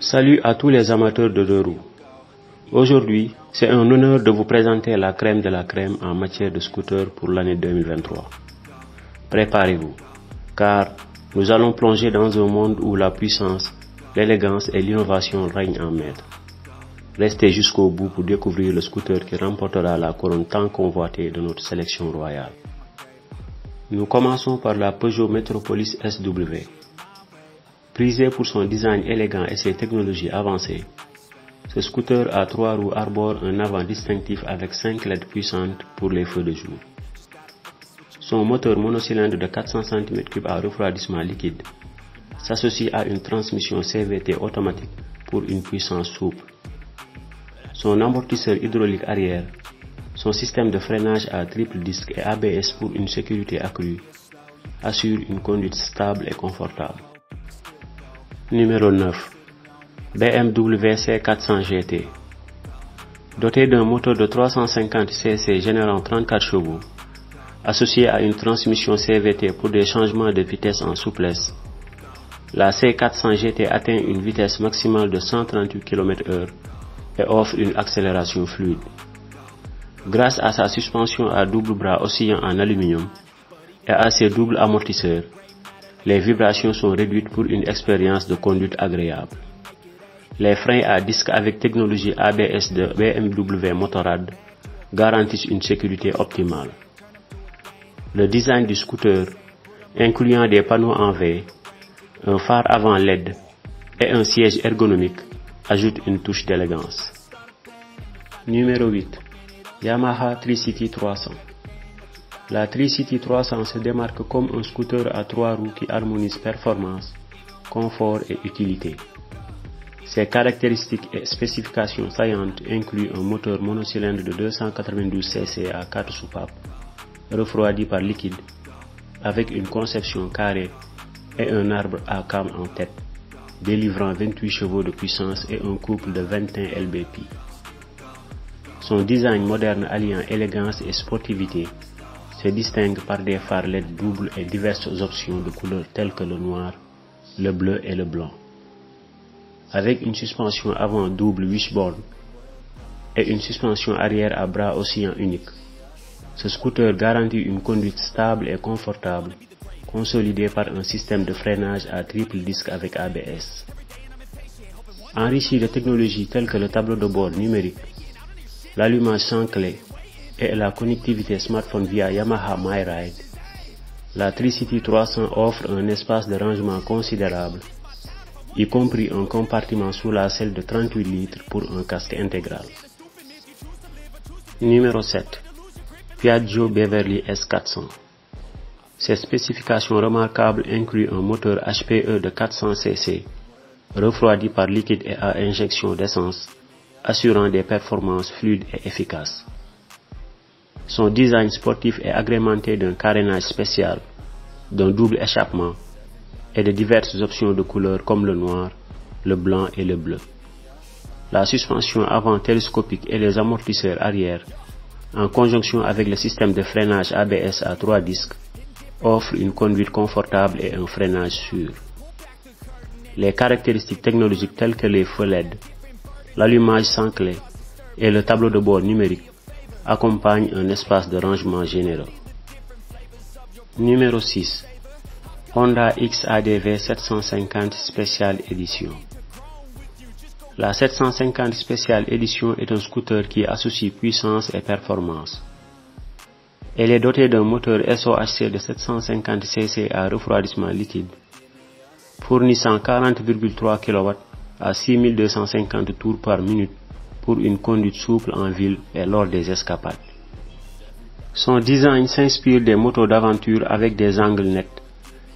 Salut à tous les amateurs de deux roues. Aujourd'hui, c'est un honneur de vous présenter la crème de la crème en matière de scooter pour l'année 2023. Préparez-vous, car nous allons plonger dans un monde où la puissance, l'élégance et l'innovation règnent en maître. Restez jusqu'au bout pour découvrir le scooter qui remportera la couronne tant convoitée de notre sélection royale. Nous commençons par la Peugeot Metropolis SW. Prisé pour son design élégant et ses technologies avancées, ce scooter à 3 roues arbore un avant distinctif avec 5 LED puissantes pour les feux de jour. Son moteur monocylindre de 400 cm3 à refroidissement liquide s'associe à une transmission CVT automatique pour une puissance souple. Son amortisseur hydraulique arrière, son système de freinage à triple disque et ABS pour une sécurité accrue assurent une conduite stable et confortable. Numéro 9. BMW C400 GT. Doté d'un moteur de 350 cc générant 34 chevaux, associé à une transmission CVT pour des changements de vitesse en souplesse, la C400 GT atteint une vitesse maximale de 138 km/h et offre une accélération fluide. Grâce à sa suspension à double bras oscillant en aluminium et à ses doubles amortisseurs, les vibrations sont réduites pour une expérience de conduite agréable. Les freins à disque avec technologie ABS de BMW Motorrad garantissent une sécurité optimale. Le design du scooter, incluant des panneaux en V, un phare avant LED et un siège ergonomique, ajoute une touche d'élégance. Numéro 8. Yamaha Tricity 300. La Tricity 300 se démarque comme un scooter à 3 roues qui harmonise performance, confort et utilité. Ses caractéristiques et spécifications saillantes incluent un moteur monocylindre de 292 cc à 4 soupapes, refroidi par liquide, avec une conception carrée et un arbre à cames en tête, délivrant 28 chevaux de puissance et un couple de 21 lb-ps. Son design moderne alliant élégance et sportivité se distingue par des phares LED doubles et diverses options de couleurs telles que le noir, le bleu et le blanc. Avec une suspension avant double wishbone et une suspension arrière à bras oscillant unique, ce scooter garantit une conduite stable et confortable, consolidée par un système de freinage à triple disque avec ABS. Enrichi de technologies telles que le tableau de bord numérique, l'allumage sans clé et la connectivité smartphone via Yamaha MyRide, la Tricity 300 offre un espace de rangement considérable, y compris un compartiment sous la selle de 38 litres pour un casque intégral. Numéro 7. Piaggio Beverly S400. Ses spécifications remarquables incluent un moteur HPE de 400 cc, refroidi par liquide et à injection d'essence, assurant des performances fluides et efficaces. Son design sportif est agrémenté d'un carénage spécial, d'un double échappement et de diverses options de couleurs comme le noir, le blanc et le bleu. La suspension avant télescopique et les amortisseurs arrière, en conjonction avec le système de freinage ABS à 3 disques, offrent une conduite confortable et un freinage sûr. Les caractéristiques technologiques telles que les feux LED, l'allumage sans clé et le tableau de bord numérique accompagnent un espace de rangement généreux. Numéro 6. Honda XADV 750 Special Edition. La 750 Special Edition est un scooter qui associe puissance et performance. Elle est dotée d'un moteur SOHC de 750 cc à refroidissement liquide, fournissant 40,3 kW à 6250 tours par minute pour une conduite souple en ville et lors des escapades. Son design s'inspire des motos d'aventure avec des angles nets,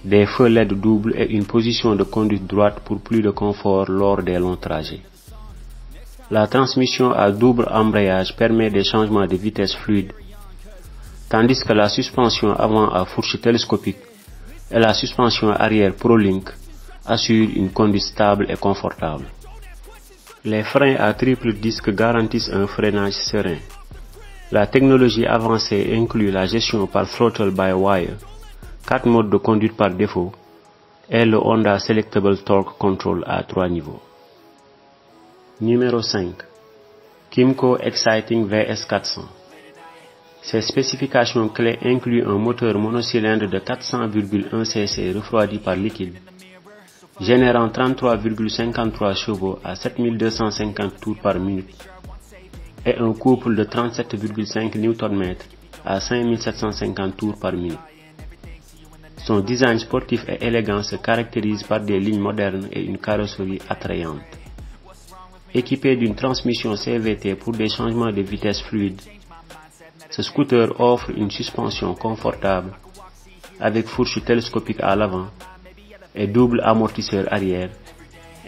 des feux LED doubles et une position de conduite droite pour plus de confort lors des longs trajets. La transmission à double embrayage permet des changements de vitesse fluides, tandis que la suspension avant à fourche télescopique et la suspension arrière ProLink assurent une conduite stable et confortable. Les freins à triple disque garantissent un freinage serein. La technologie avancée inclut la gestion par throttle by wire, 4 modes de conduite par défaut et le Honda Selectable Torque Control à 3 niveaux. Numéro 5. Kymco Exciting VS400. Ses spécifications clés incluent un moteur monocylindre de 400,1 cc refroidi par liquide, générant 33,53 chevaux à 7250 tours par minute, et un couple de 37,5 Nm à 5750 tours par minute. Son design sportif et élégant se caractérise par des lignes modernes et une carrosserie attrayante. Équipé d'une transmission CVT pour des changements de vitesse fluides, ce scooter offre une suspension confortable avec fourche télescopique à l'avant et double amortisseur arrière,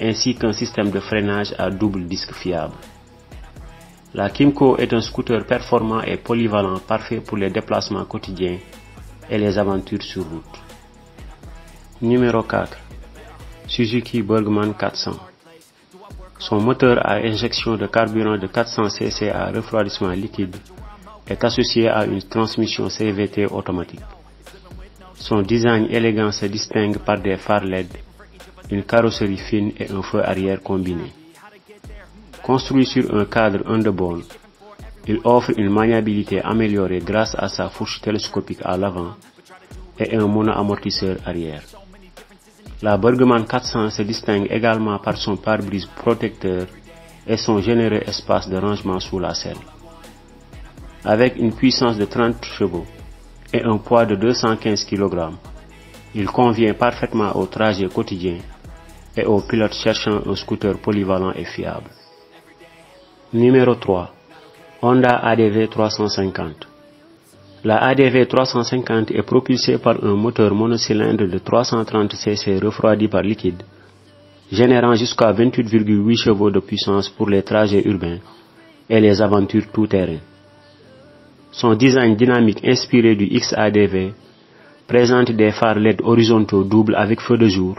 ainsi qu'un système de freinage à double disque fiable. La Kymco est un scooter performant et polyvalent parfait pour les déplacements quotidiens et les aventures sur route. Numéro 4. Suzuki Burgman 400. Son moteur à injection de carburant de 400 cc à refroidissement liquide est associé à une transmission CVT automatique. Son design élégant se distingue par des phares LED, une carrosserie fine et un feu arrière combiné. Construit sur un cadre underbone, il offre une maniabilité améliorée grâce à sa fourche télescopique à l'avant et un mono-amortisseur arrière. La Burgman 400 se distingue également par son pare-brise protecteur et son généreux espace de rangement sous la selle. Avec une puissance de 30 chevaux et un poids de 215 kg, il convient parfaitement au trajet quotidien et aux pilotes cherchant un scooter polyvalent et fiable. Numéro 3. Honda ADV 350. La ADV 350 est propulsée par un moteur monocylindre de 330 cc refroidi par liquide, générant jusqu'à 28,8 chevaux de puissance pour les trajets urbains et les aventures tout-terrain. Son design dynamique inspiré du XADV présente des phares LED horizontaux doubles avec feu de jour,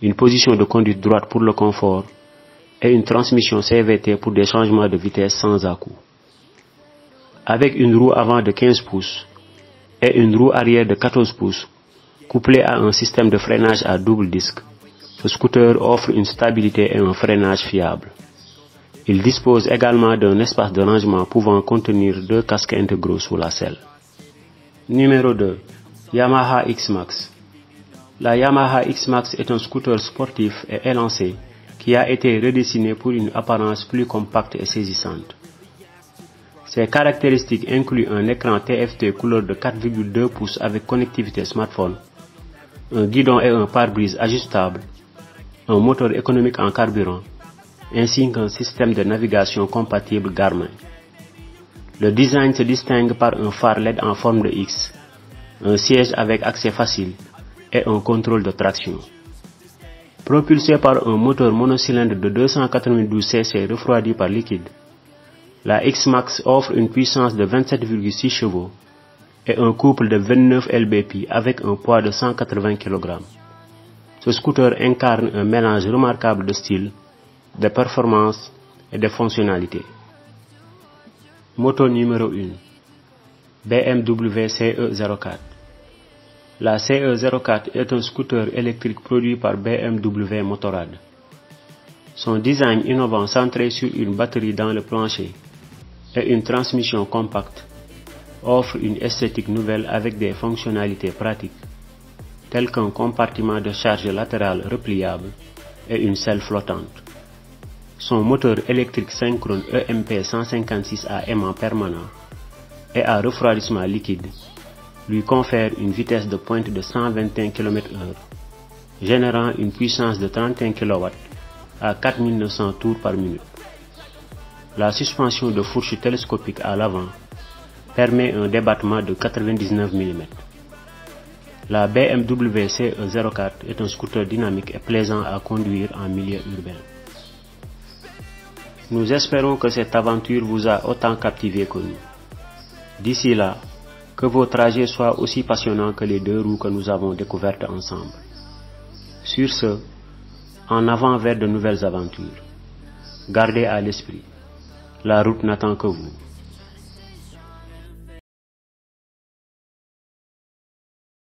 une position de conduite droite pour le confort et une transmission CVT pour des changements de vitesse sans à-coups. Avec une roue avant de 15 pouces et une roue arrière de 14 pouces, couplée à un système de freinage à double disque, ce scooter offre une stabilité et un freinage fiable. Il dispose également d'un espace de rangement pouvant contenir 2 casques intégraux sous la selle. Numéro 2. Yamaha X-Max. La Yamaha X-Max est un scooter sportif et élancé qui a été redessiné pour une apparence plus compacte et saisissante. Ses caractéristiques incluent un écran TFT couleur de 4,2 pouces avec connectivité smartphone, un guidon et un pare-brise ajustable, un moteur économique en carburant, ainsi qu'un système de navigation compatible Garmin. Le design se distingue par un phare LED en forme de X, un siège avec accès facile et un contrôle de traction. Propulsé par un moteur monocylindre de 292 cc refroidi par liquide, la X-Max offre une puissance de 27,6 chevaux et un couple de 29 lbp avec un poids de 180 kg. Ce scooter incarne un mélange remarquable de style, de performance et de fonctionnalité. Moto numéro 1. BMW CE04. La CE04 est un scooter électrique produit par BMW Motorrad. Son design innovant centré sur une batterie dans le plancher et une transmission compacte offre une esthétique nouvelle avec des fonctionnalités pratiques telles qu'un compartiment de charge latéral repliable et une selle flottante. Son moteur électrique synchrone EMP 156 à aimant permanent et à refroidissement liquide lui confère une vitesse de pointe de 121 km/h, générant une puissance de 31 kW à 4900 tours par minute. La suspension de fourche télescopique à l'avant permet un débattement de 99 mm. La BMW CE04 est un scooter dynamique et plaisant à conduire en milieu urbain. Nous espérons que cette aventure vous a autant captivé que nous. D'ici là, que vos trajets soient aussi passionnants que les 2 roues que nous avons découvertes ensemble. Sur ce, en avant vers de nouvelles aventures. Gardez à l'esprit, la route n'attend que vous.